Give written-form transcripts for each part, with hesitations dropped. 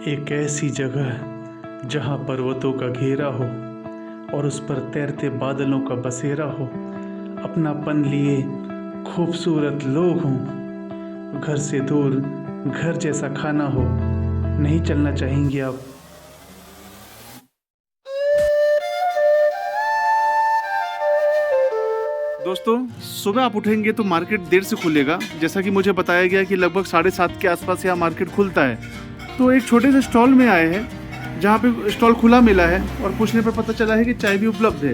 एक ऐसी जगह जहाँ पर्वतों का घेरा हो और उस पर तैरते बादलों का बसेरा हो, अपनापन लिए खूबसूरत लोग हों, घर से दूर घर जैसा खाना हो, नहीं चलना चाहेंगे आप? दोस्तों, सुबह आप उठेंगे तो मार्केट देर से खुलेगा। जैसा कि मुझे बताया गया कि लगभग 7:30 के आसपास यहाँ मार्केट खुलता है। तो एक छोटे से स्टॉल में आए हैं जहाँ पे स्टॉल खुला मिला है और पूछने पर पता चला है कि चाय भी उपलब्ध है।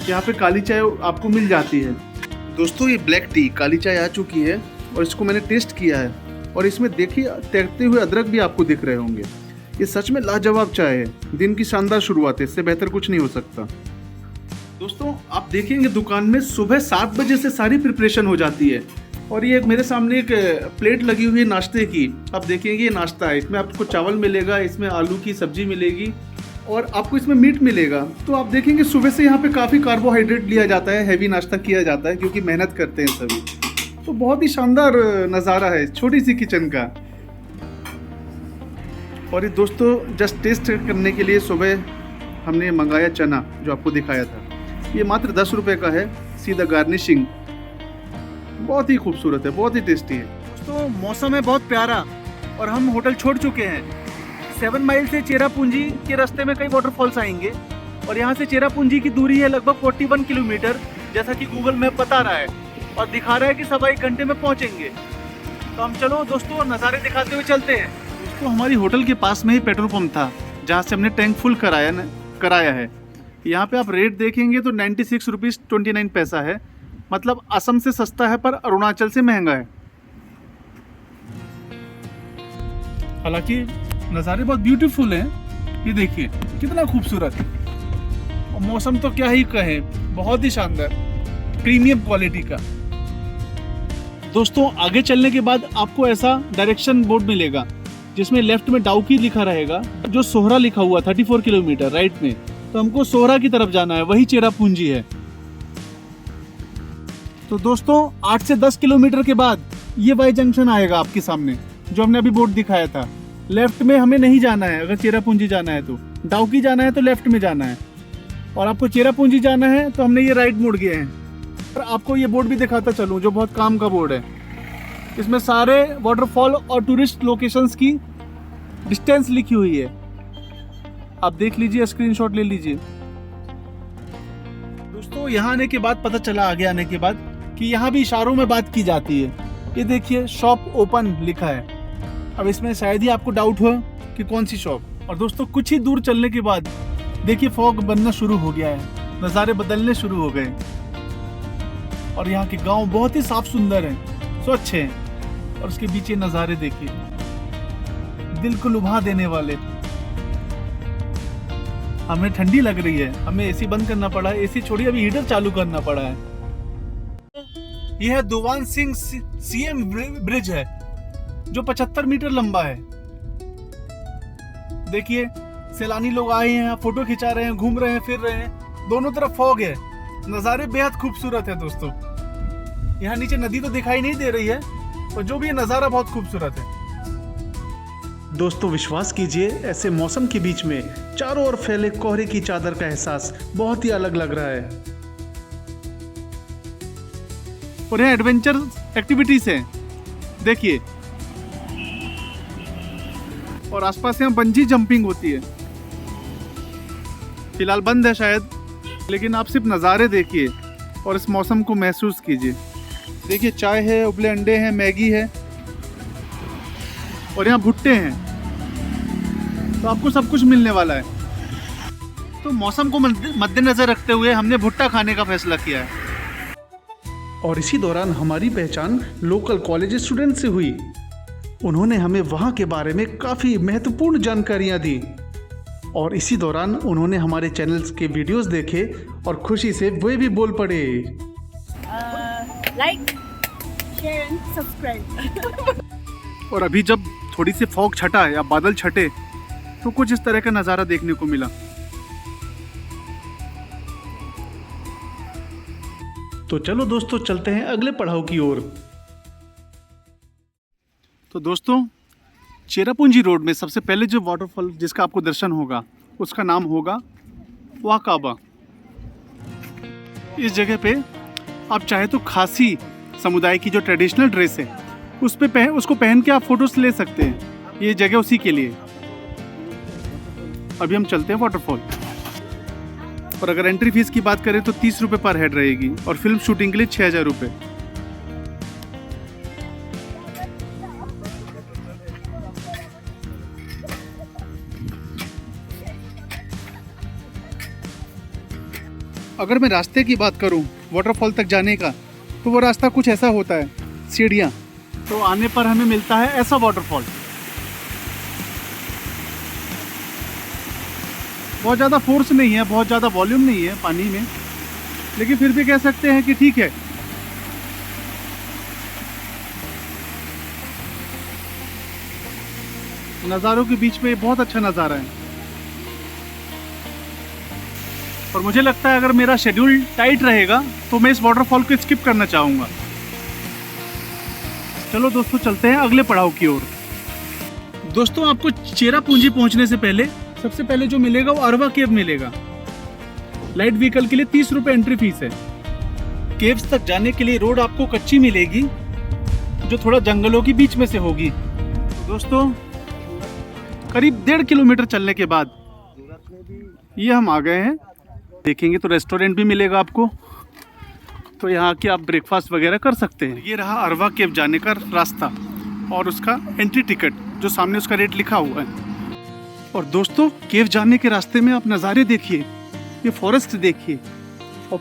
यहाँ पे काली चाय आपको मिल जाती है। दोस्तों, ये ब्लैक टी काली चाय आ चुकी है और इसको मैंने टेस्ट किया है और इसमें देखिए तैरते हुए अदरक भी आपको दिख रहे होंगे। ये सच में लाजवाब चाय है। दिन की शानदार शुरुआत है, इससे बेहतर कुछ नहीं हो सकता। दोस्तों, आप देखेंगे दुकान में सुबह 7 बजे से सारी प्रिपरेशन हो जाती है और ये मेरे सामने एक प्लेट लगी हुई है नाश्ते की। आप देखेंगे ये नाश्ता है, इसमें आपको चावल मिलेगा, इसमें आलू की सब्जी मिलेगी और आपको इसमें मीट मिलेगा। तो आप देखेंगे सुबह से यहाँ पे काफ़ी कार्बोहाइड्रेट लिया जाता है, हैवी नाश्ता किया जाता है क्योंकि मेहनत करते हैं सभी। तो बहुत ही शानदार नज़ारा है छोटी सी किचन का। और ये दोस्तों, जस्ट टेस्ट करने के लिए सुबह हमने मंगाया चना जो आपको दिखाया था। ये मात्र 10 रुपये का है, सीधा गार्निशिंग। बहुत ही खूबसूरत है, बहुत ही टेस्टी है। दोस्तों, मौसम है बहुत प्यारा और हम होटल छोड़ चुके हैं। 7 माइल से चेरापूंजी के रास्ते में कई वाटरफॉल्स आएंगे और यहाँ से चेरापूंजी की दूरी है लगभग 41 किलोमीटर, जैसा कि गूगल मैप बता रहा है और दिखा रहा है कि 1.25 घंटे में पहुँचेंगे। तो हम चलो दोस्तों नज़ारे दिखाते हुए चलते हैं। दोस्तों, हमारी होटल के पास में ही पेट्रोल पंप था जहाँ से हमने टैंक फुल कराया है। यहाँ पे आप रेट देखेंगे तो 96 रुपीज़ 29 पैसा है। मतलब असम से सस्ता है पर अरुणाचल से महंगा है। हालांकि नज़ारे बहुत ब्यूटीफुल हैं। ये देखिए कितना खूबसूरत है और मौसम तो क्या ही कहे, बहुत ही शानदार प्रीमियम क्वालिटी का। दोस्तों, आगे चलने के बाद आपको ऐसा डायरेक्शन बोर्ड मिलेगा जिसमें लेफ्ट में डाउकी लिखा रहेगा, जो सोहरा लिखा हुआ 34 किलोमीटर राइट में। तो हमको सोहरा की तरफ जाना है, वही चेरापूंजी है। तो दोस्तों, 8 से 10 किलोमीटर के बाद ये वाई जंक्शन आएगा आपके सामने, जो हमने अभी बोर्ड दिखाया था। लेफ्ट में हमें नहीं जाना है, अगर चेरापूंजी जाना है तो। डाउकी जाना है तो लेफ्ट में जाना है और आपको चेरापूंजी जाना है तो हमने ये राइट मुड़ गए हैं। और आपको ये बोर्ड भी दिखाता चलूँ जो बहुत काम का बोर्ड है। इसमें सारे वाटरफॉल और टूरिस्ट लोकेशंस की डिस्टेंस लिखी हुई है, आप देख लीजिए, स्क्रीनशॉट ले लीजिए। दोस्तों, यहाँ आने के बाद पता चला, आगे आने के बाद, कि यहाँ भी इशारों में बात की जाती है। ये देखिए शॉप ओपन लिखा है। अब इसमें शायद ही आपको डाउट हो कि कौन सी शॉप। और दोस्तों, कुछ ही दूर चलने के बाद देखिए फॉग बनना शुरू हो गया है, नज़ारे बदलने शुरू हो गए और यहाँ के गांव बहुत ही साफ सुंदर हैं, स्वच्छ हैं। और उसके बीच ये नज़ारे देखिए, दिल को लुभा देने वाले। हमें ठंडी लग रही है, हमें एसी बंद करना पड़ा है। एसी छोड़िए, अभी हीटर चालू करना पड़ा है। यह दुवान सिंह सीएम ब्रिज है जो 75 मीटर लंबा है। देखिए सैलानी लोग आए हैं, फोटो खिंचा रहे हैं, घूम रहे हैं, फिर रहे हैं। दोनों तरफ फॉग है, नज़ारे बेहद खूबसूरत है। दोस्तों, यहाँ नीचे नदी तो दिखाई नहीं दे रही है और जो भी ये नज़ारा बहुत खूबसूरत है। दोस्तों, विश्वास कीजिए, ऐसे मौसम के बीच में चारों ओर फैले कोहरे की चादर का एहसास बहुत ही अलग लग रहा है। और यहाँ एडवेंचर एक्टिविटीज हैं, देखिए। और आसपास यहाँ बंजी जंपिंग होती है। फिलहाल बंद है शायद, लेकिन आप सिर्फ नज़ारे देखिए और इस मौसम को महसूस कीजिए। देखिए चाय है, उबले अंडे हैं, मैगी है और यहाँ भुट्टे हैं। तो आपको सब कुछ मिलने वाला है। तो मौसम को मद्देनजर रखते हुए हमने भुट्टा खाने का फैसला किया है। और इसी दौरान हमारी पहचान लोकल कॉलेज स्टूडेंट से हुई। उन्होंने हमें वहाँ के बारे में काफ़ी महत्वपूर्ण जानकारियाँ दी और इसी दौरान उन्होंने हमारे चैनल्स के वीडियोस देखे और खुशी से वे भी बोल पड़े, लाइक, शेयर एंड सब्सक्राइब। और अभी जब थोड़ी सी फॉग छटा या बादल छटे तो कुछ इस तरह का नज़ारा देखने को मिला। तो चलो दोस्तों, चलते हैं अगले पड़ाव की ओर। तो दोस्तों, चेरापूंजी रोड में सबसे पहले जो वाटरफॉल जिसका आपको दर्शन होगा उसका नाम होगा वाकाबा। इस जगह पे आप चाहे तो खासी समुदाय की जो ट्रेडिशनल ड्रेस है उसको पहन के आप फोटोज ले सकते हैं। ये जगह उसी के लिए। अभी हम चलते हैं वाटरफॉल। और अगर एंट्री फीस की बात करें तो 30 रुपये पर हेड रहेगी और फिल्म शूटिंग के लिए 6000 रुपये। अगर मैं रास्ते की बात करूं वाटरफॉल तक जाने का तो वो रास्ता कुछ ऐसा होता है, सीढ़ियाँ। तो आने पर हमें मिलता है ऐसा वाटरफॉल। बहुत ज़्यादा फोर्स नहीं है, बहुत ज़्यादा वॉल्यूम नहीं है पानी में, लेकिन फिर भी कह सकते हैं कि ठीक है। नज़ारों के बीच में बहुत अच्छा नज़ारा है। और मुझे लगता है अगर मेरा शेड्यूल टाइट रहेगा तो मैं इस वाटरफॉल को स्किप करना चाहूँगा। चलो दोस्तों चलते हैं अगले पड़ाव की ओर। दोस्तों आपको चेरापूंजी पहुँचने से पहले सबसे पहले जो मिलेगा वो अरवा केव मिलेगा। लाइट व्हीकल के लिए 30 रुपये एंट्री फीस है। केव्स तक जाने के लिए रोड आपको कच्ची मिलेगी जो थोड़ा जंगलों के बीच में से होगी। तो दोस्तों करीब 1.5 किलोमीटर चलने के बाद ये हम आ गए हैं। देखेंगे तो रेस्टोरेंट भी मिलेगा आपको, तो यहाँ के आप ब्रेकफास्ट वगैरह कर सकते हैं। ये रहा अरवा केव जाने का रास्ता और उसका एंट्री टिकट जो सामने उसका रेट लिखा हुआ है। और दोस्तों केव जाने के रास्ते में आप नज़ारे देखिए, ये फॉरेस्ट देखिए और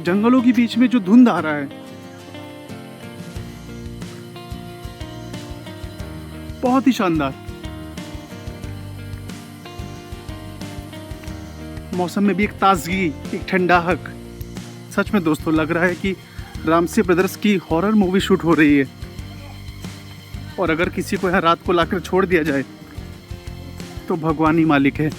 जंगलों के बीच में जो धुंध आ रहा है, बहुत ही शानदार। मौसम में भी एक ताजगी, एक ठंडाहक। सच में दोस्तों लग रहा है कि रामसी ब्रदर्स की हॉरर मूवी शूट हो रही है। और अगर किसी को यहाँ रात को लाकर छोड़ दिया जाए तो भगवान ही मालिक है।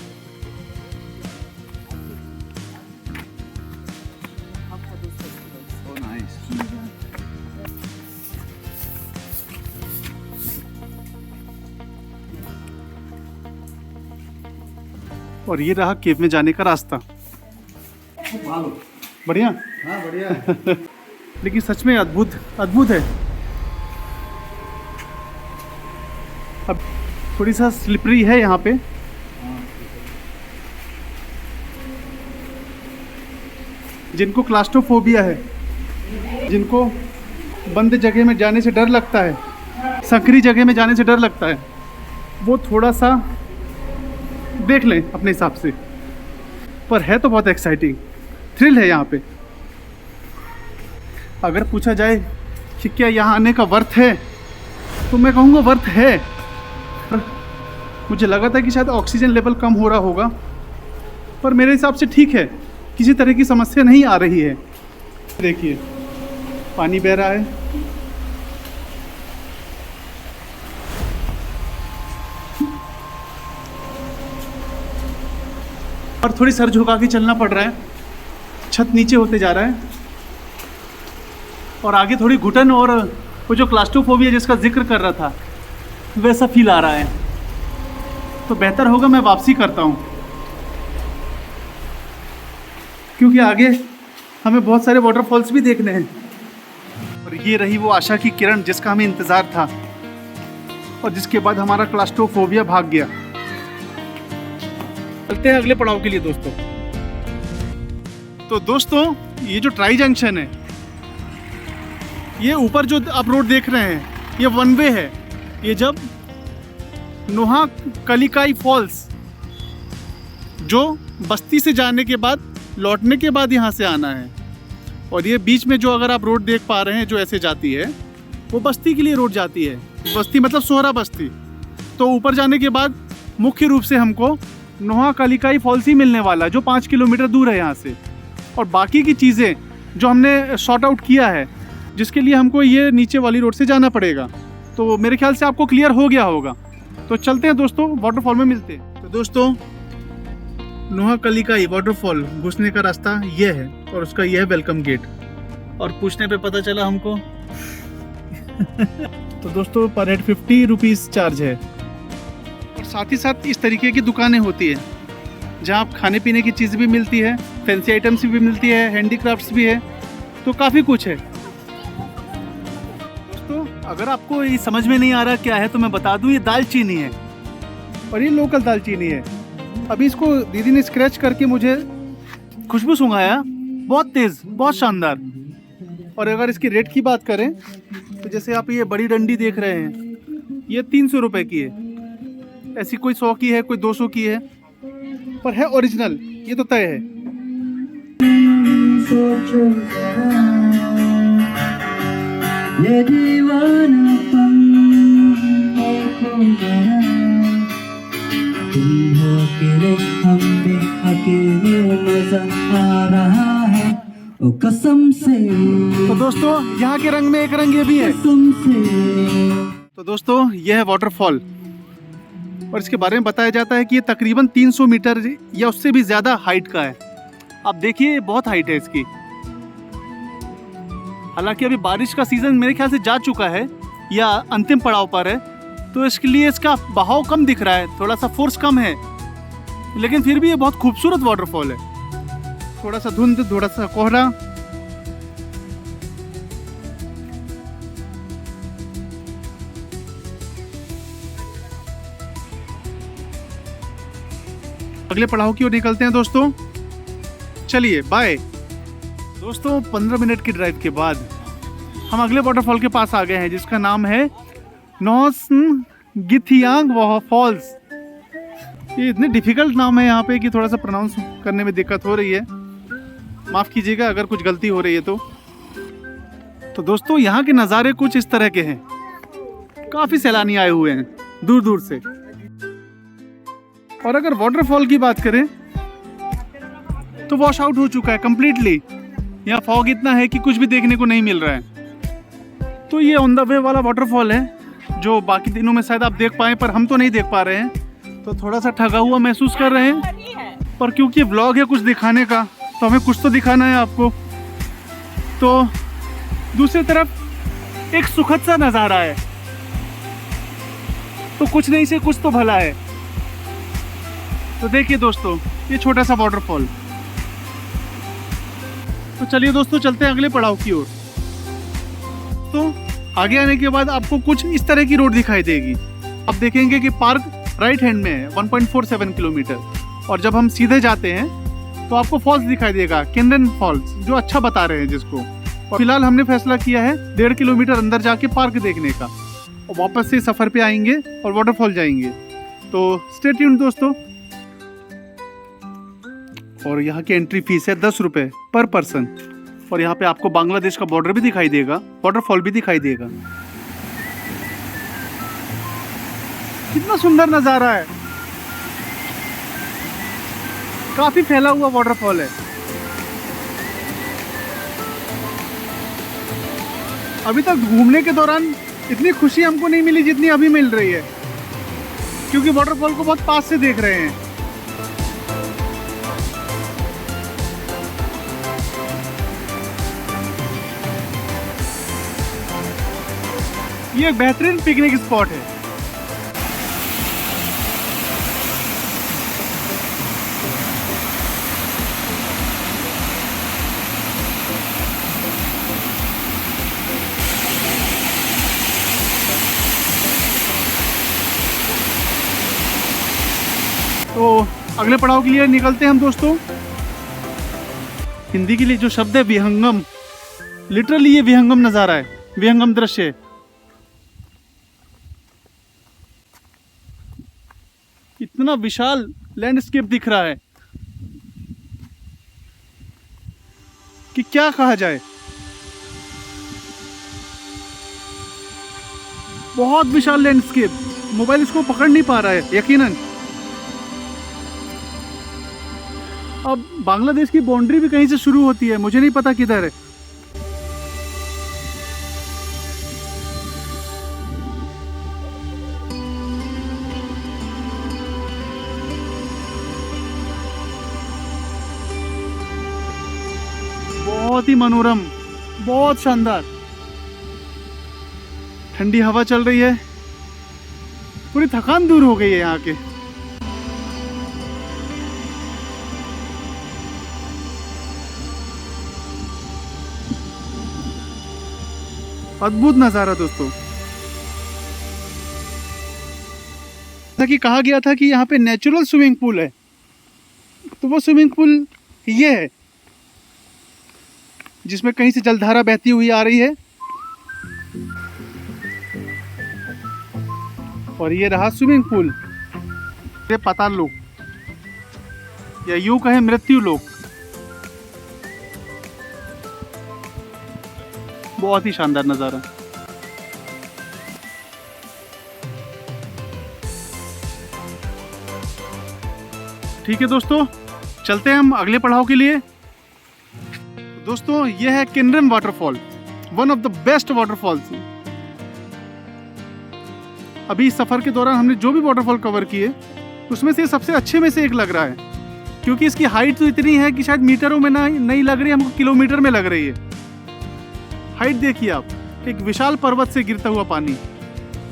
और ये रहा केव में जाने का रास्ता। बढ़िया, हाँ बढ़िया। लेकिन सच में अद्भुत अद्भुत है। अब थोड़ी सा स्लिपरी है यहाँ पे। जिनको क्लास्ट्रोफोबिया है, जिनको बंद जगह में जाने से डर लगता है, संकरी जगह में जाने से डर लगता है, वो थोड़ा सा देख लें अपने हिसाब से। पर है तो बहुत एक्साइटिंग, थ्रिल है यहाँ पे। अगर पूछा जाए कि क्या यहाँ आने का वर्थ है तो मैं कहूँगा वर्थ है। मुझे लगा था कि शायद ऑक्सीजन लेवल कम हो रहा होगा, पर मेरे हिसाब से ठीक है, किसी तरह की समस्या नहीं आ रही है। देखिए पानी बह रहा है। और थोड़ी सर झुका के चलना पड़ रहा है, छत नीचे होते जा रहा है और आगे थोड़ी घुटन और वो जो क्लास्ट्रोफोबिया जिसका जिक्र कर रहा था वैसा फील आ रहा है। तो बेहतर होगा मैं वापसी करता हूँ, क्योंकि आगे हमें बहुत सारे वाटरफॉल्स भी देखने हैं। और ये रही वो आशा की किरण जिसका हमें इंतज़ार था और जिसके बाद हमारा क्लास्ट्रोफोबिया भाग गया। चलते हैं अगले पड़ाव के लिए दोस्तों। तो दोस्तों ये जो ट्राई जंक्शन है, ये ऊपर जो आप रोड देख रहे हैं ये वन वे है। ये जब नोहा कलिकाई फॉल्स जो बस्ती से जाने के बाद लौटने के बाद यहाँ से आना है। और ये बीच में जो अगर आप रोड देख पा रहे हैं जो ऐसे जाती है वो बस्ती के लिए रोड जाती है। बस्ती मतलब सोहरा बस्ती। तो ऊपर जाने के बाद मुख्य रूप से हमको नोहा कलिकाई फॉल्स ही मिलने वाला है जो 5 किलोमीटर दूर है यहाँ से। और बाकी की चीज़ें जो हमने शॉर्ट आउट किया है, जिसके लिए हमको ये नीचे वाली रोड से जाना पड़ेगा, तो मेरे ख्याल से आपको क्लियर हो गया होगा। तो चलते हैं दोस्तों, वाटरफॉल में मिलते हैं। तो दोस्तों नोहा कलिकाई वाटरफॉल घुसने का रास्ता ये है और उसका यह है वेलकम गेट। और पूछने पे पता चला हमको तो दोस्तों पर हेड 50 रुपीज़ चार्ज है। साथ ही साथ इस तरीके की दुकानें होती है जहाँ आप खाने पीने की चीज़ भी मिलती है, फैंसी आइटम्स भी मिलती है, हैंडीक्राफ्ट्स भी है, तो काफ़ी कुछ है। तो अगर आपको ये समझ में नहीं आ रहा क्या है तो मैं बता दूँ, ये दालचीनी है और ये लोकल दालचीनी है। अभी इसको दीदी ने स्क्रैच करके मुझे खुशबू सुंघाया, बहुत तेज़, बहुत शानदार। और अगर इसकी रेट की बात करें तो जैसे आप ये बड़ी डंडी देख रहे हैं, ये 300 रुपये की है। ऐसी कोई 100 की है, कोई 200 की है, पर है ओरिजिनल, ये तो तय है। ये दीवानापन तुम हो अकेले, हम भी अकेले, मजा आ रहा है ओ कसम से। तो दोस्तों यहाँ के रंग में एक रंग ये भी है। कसम से। तो दोस्तों यह है वाटरफॉल और इसके बारे में बताया जाता है कि ये तकरीबन 300 मीटर या उससे भी ज़्यादा हाइट का है। आप देखिए बहुत हाइट है इसकी। हालांकि अभी बारिश का सीज़न मेरे ख्याल से जा चुका है या अंतिम पड़ाव पर है, तो इसके लिए इसका बहाव कम दिख रहा है, थोड़ा सा फोर्स कम है, लेकिन फिर भी ये बहुत खूबसूरत वाटरफॉल है। थोड़ा सा धुंध, थोड़ा सा कोहरा। अगले पड़ाव की ओर निकलते हैं दोस्तों। चलिए बाय दोस्तों। 15 मिनट की ड्राइव के बाद हम अगले वाटरफॉल के पास आ गए हैं, जिसका नाम है नोसनगिथियांग फॉल्स। ये इतने डिफिकल्ट नाम है यहाँ पे कि थोड़ा सा प्रोनाउंस करने में दिक्कत हो रही है, माफ़ कीजिएगा अगर कुछ गलती हो रही है तो दोस्तों यहाँ के नज़ारे कुछ इस तरह के हैं। काफ़ी सैलानी आए हुए हैं दूर दूर से। और अगर वाटरफॉल की बात करें तो वॉश आउट हो चुका है कम्प्लीटली। यहाँ फॉग इतना है कि कुछ भी देखने को नहीं मिल रहा है। तो ये ऑन द वे वाला वाटरफॉल है जो बाकी दिनों में शायद आप देख पाएँ, पर हम तो नहीं देख पा रहे हैं, तो थोड़ा सा ठगा हुआ महसूस कर रहे हैं। पर क्योंकि व्लॉग है कुछ दिखाने का, तो हमें कुछ तो दिखाना है आपको। तो दूसरी तरफ एक सुखद सा नज़ारा है, तो कुछ नहीं से कुछ तो भला है। तो देखिए दोस्तों ये छोटा सा वाटरफॉल। तो चलिए दोस्तों चलते हैं अगले पड़ाव की ओर। तो आगे आने के बाद आपको कुछ इस तरह की रोड दिखाई देगी। आप देखेंगे कि पार्क राइट हैंड में है 1.47 किलोमीटर, और जब हम सीधे जाते हैं तो आपको फॉल्स दिखाई देगा, केनरन फॉल्स, जो अच्छा बता रहे हैं जिसको। और फिलहाल हमने फैसला किया है 1.5 किलोमीटर अंदर जाके पार्क देखने का, और वापस से सफ़र पे आएंगे और वाटरफॉल जाएंगे। तो स्टे ट्यून्ड दोस्तों। और यहाँ की एंट्री फीस है 10 रुपये पर पर्सन। और यहाँ पे आपको बांग्लादेश का बॉर्डर भी दिखाई देगा, वाटरफॉल भी दिखाई देगा। कितना सुंदर नज़ारा है, काफी फैला हुआ वाटरफॉल है। अभी तक घूमने के दौरान इतनी खुशी हमको नहीं मिली जितनी अभी मिल रही है, क्योंकि वाटरफॉल को बहुत पास से देख रहे हैं। ये एक बेहतरीन पिकनिक स्पॉट है। तो अगले पड़ाव के लिए निकलते हैं हम दोस्तों। हिंदी के लिए जो शब्द है विहंगम, लिटरली ये विहंगम नज़ारा है, विहंगम दृश्य है। इतना विशाल लैंडस्केप दिख रहा है कि क्या कहा जाए। बहुत विशाल लैंडस्केप, मोबाइल इसको पकड़ नहीं पा रहा है यकीनन। अब बांग्लादेश की बाउंड्री भी कहीं से शुरू होती है, मुझे नहीं पता किधर है। बहुत ही मनोरम, बहुत शानदार। ठंडी हवा चल रही है, पूरी थकान दूर हो गई है यहाँ के। अद्भुत नज़ारा दोस्तों। जैसा कि कहा गया था कि यहाँ पे नेचुरल स्विमिंग पूल है, तो वो स्विमिंग पूल ये है जिसमें कहीं से जलधारा बहती हुई आ रही है। और ये रहा स्विमिंग पूल। ये पाताल लोक या यूं कहें मृत्यु लोक। बहुत ही शानदार नज़ारा। ठीक है दोस्तों, चलते हैं हम अगले पड़ाव के लिए। दोस्तों ये है Kinnaram waterfall, one of the best waterfalls. अभी इस सफर के दौरान हमने जो भी वाटरफॉल कवर किए उसमें से सबसे अच्छे में से एक लग रहा है, क्योंकि इसकी हाइट तो इतनी है कि शायद मीटरों में नहीं लग रही, हमको किलोमीटर में लग रही है। हाइट देखिए आप, एक विशाल पर्वत से गिरता हुआ पानी।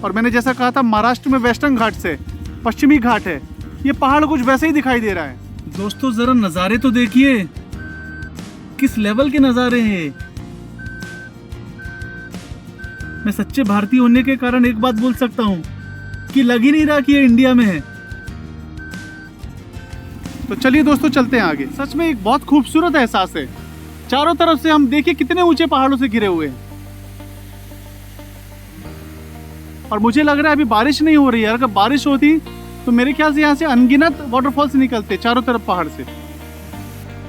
और मैंने जैसा कहा था महाराष्ट्र में वेस्टर्न घाट से पश्चिमी घाट है, ये पहाड़ कुछ वैसे ही दिखाई दे रहा है। दोस्तों जरा नज़ारे तो देखिए, किस लेवल के नज़ारे हैं। मैं सच्चे भारतीय होने के कारण एक बात बोल सकता हूँ कि लग ही नहीं रहा कि ये इंडिया में है। तो चलिए दोस्तों चलते हैं आगे। सच में एक बहुत खूबसूरत एहसास है। चारों तरफ से हम देखिए कितने ऊंचे पहाड़ों से घिरे हुए हैं। और मुझे लग रहा है अभी बारिश नहीं हो रही है। अगर बारिश होती तो मेरे ख्याल से यहाँ से अनगिनत वाटरफॉल्स निकलते चारों तरफ पहाड़ से।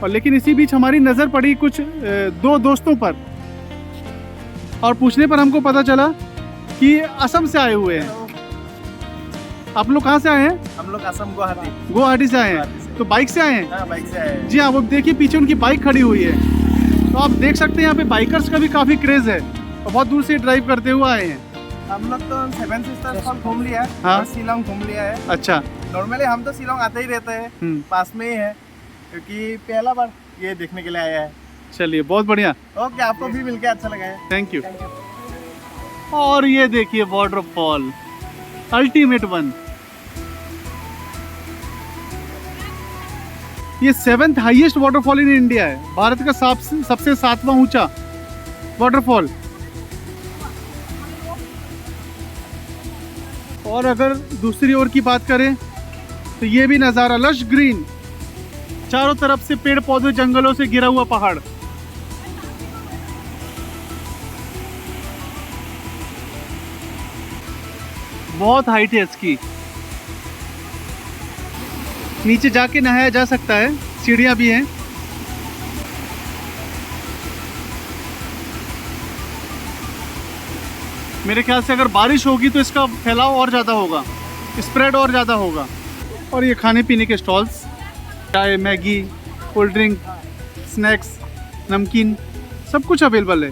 और लेकिन इसी बीच हमारी नज़र पड़ी कुछ दो दोस्तों पर, और पूछने पर हमको पता चला कि असम से आए हुए हैं। आप लोग कहाँ से आए हैं? हम लोग असम गुवाहाटी। गुवाहाटी से आए हैं, तो बाइक से आए हैं? हाँ, बाइक से आए हैं। जी हाँ, वो देखिए पीछे उनकी बाइक खड़ी हुई है। तो आप देख सकते हैं यहाँ पे बाइकर्स का भी काफ़ी क्रेज़ है और बहुत दूर से ड्राइव करते हुए आए हैं। हम लोग तो 7 सिस्टर्स फॉल घूम लिया है। हाँ। और शिलोंग घूम लिया है। अच्छा। नॉर्मली हम तो शिलोंग आते ही रहते हैं, पास में ही है, क्योंकि पहला बार ये देखने के लिए आया है। चलिए बहुत बढ़िया, ओके, आपको भी मिलके अच्छा लगा है। Thank you. और ये देखिए वाटरफॉल, अल्टीमेट वन। ये 7th highest waterfall in India है, भारत का सबसे 7वां ऊंचा वाटरफॉल। और अगर दूसरी ओर की बात करें तो ये भी नज़ारा लश ग्रीन, चारों तरफ से पेड़ पौधे जंगलों से घिरा हुआ पहाड़। बहुत हाइट है इसकी। नीचे जाके नहाया जा सकता है, सीढ़ियाँ भी हैं। मेरे ख्याल से अगर बारिश होगी तो इसका फैलाव और ज़्यादा होगा, स्प्रेड और ज़्यादा होगा। और ये खाने पीने के स्टॉल्स, चाय, मैगी, कोल्ड ड्रिंक, स्नैक्स, नमकीन, सब कुछ अवेलेबल है।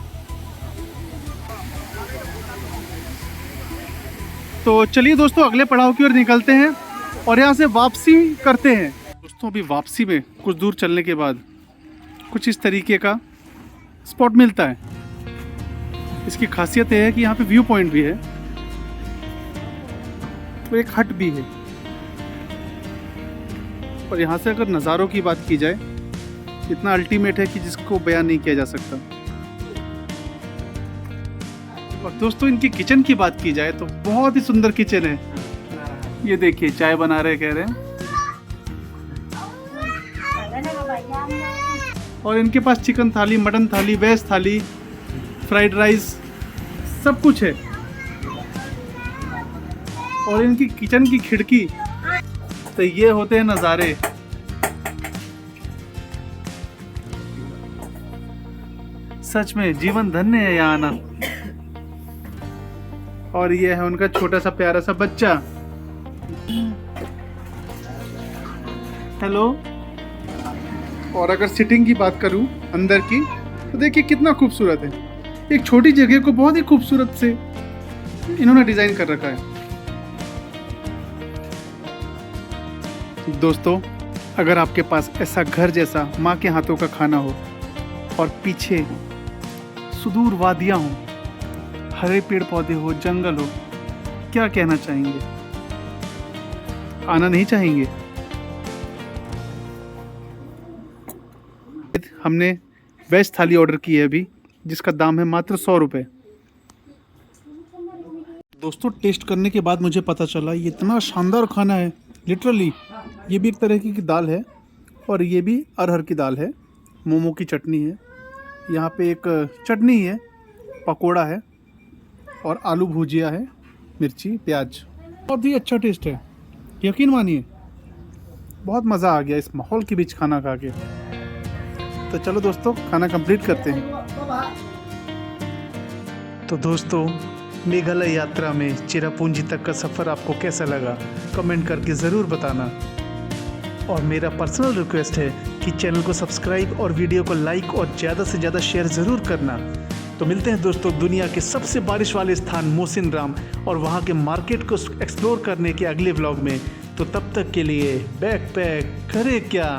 तो चलिए दोस्तों अगले पड़ाव की ओर निकलते हैं और यहाँ से वापसी करते हैं। दोस्तों अभी वापसी में कुछ दूर चलने के बाद कुछ इस तरीके का स्पॉट मिलता है। इसकी खासियत यह है कि यहाँ पे व्यू पॉइंट भी है और एक हट भी है। और यहाँ से अगर नज़ारों की बात की जाए, इतना अल्टीमेट है कि जिसको बयान नहीं किया जा सकता। और दोस्तों इनकी किचन की बात की जाए तो बहुत ही सुंदर किचन है। ये देखिए चाय बना रहे कह रहे हैं। और इनके पास चिकन थाली, मटन थाली, वेज थाली, फ्राइड राइस, सब कुछ है। और इनकी किचन की खिड़की तो ये होते हैं नज़ारे। सच में जीवन धन्य है यहाँ आना। और ये है उनका छोटा सा प्यारा सा बच्चा। हेलो। और अगर सिटिंग की बात करूं अंदर की तो देखिए कितना खूबसूरत है। एक छोटी जगह को बहुत ही खूबसूरत से इन्होंने डिजाइन कर रखा है। दोस्तों अगर आपके पास ऐसा घर जैसा माँ के हाथों का खाना हो और पीछे सुदूर वादियाँ हो, हरे पेड़ पौधे हो, जंगल हो, क्या कहना चाहेंगे। आना नहीं चाहेंगे? हमने वेज थाली ऑर्डर की है अभी, जिसका दाम है मात्र 100 रुपये। दोस्तों टेस्ट करने के बाद मुझे पता चला ये इतना शानदार खाना है, लिटरली। ये भी एक तरह की दाल है और ये भी अरहर की दाल है। मोमो की चटनी है, यहाँ पे एक चटनी है, पकोड़ा है और आलू भुजिया है, मिर्ची प्याज। बहुत ही अच्छा टेस्ट है, यकीन मानिए। बहुत मज़ा आ गया इस माहौल के बीच खाना खा के। तो चलो दोस्तों खाना कंप्लीट करते हैं। तो दोस्तों मेघालय यात्रा में चिरापुंजी तक का सफ़र आपको कैसा लगा कमेंट करके ज़रूर बताना। और मेरा पर्सनल रिक्वेस्ट है कि चैनल को सब्सक्राइब और वीडियो को लाइक और ज़्यादा से ज़्यादा शेयर ज़रूर करना। तो मिलते हैं दोस्तों दुनिया के सबसे बारिश वाले स्थान मोसिनराम और वहाँ के मार्केट को एक्सप्लोर करने के अगले व्लॉग में। तो तब तक के लिए बैग पैक करे क्या।